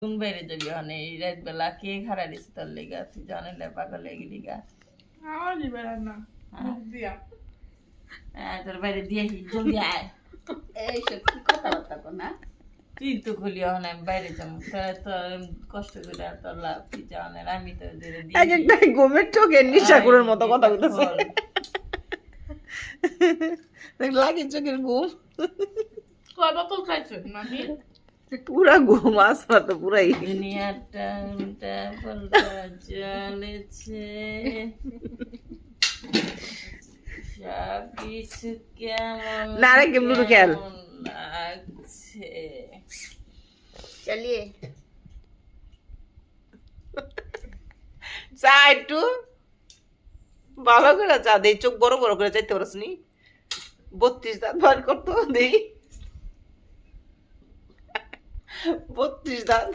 কোন বাইরে যাবি মানে এই রাত বেলা কে খারা দিছে তোর লেগা তুই জানে না পাগল লেগে লিগা আমার দিবে না মুখ দিয়া তোর বাইরে দিয়ে জলদি আয় এইসব কি কথাবার্তা কো না তুই তো খুলি হন আমি বাইরে যাবো তাহলে তো কষ্ট করে তোর লাভ তুই জানে আমি তো এক একটা ঘুমের চোখের নিশাকুরের মতো কথা বলতেছে লাগে চোখের ঘুম কয় বোতল খাইছে নাকি পুরা ঘুম আসরা তো পুরাই দুনিয়াটা উল্টা পাল্টা চলেছে সব কিছু কেমন না রে কেমন খেয়াল লাগছে চলিয়ে চা একটু ভালো করে চা দেই চোখ বড় বড় করে চাইতে পারস নি 32 দাঁত বার করতো দেই 32 দাঁত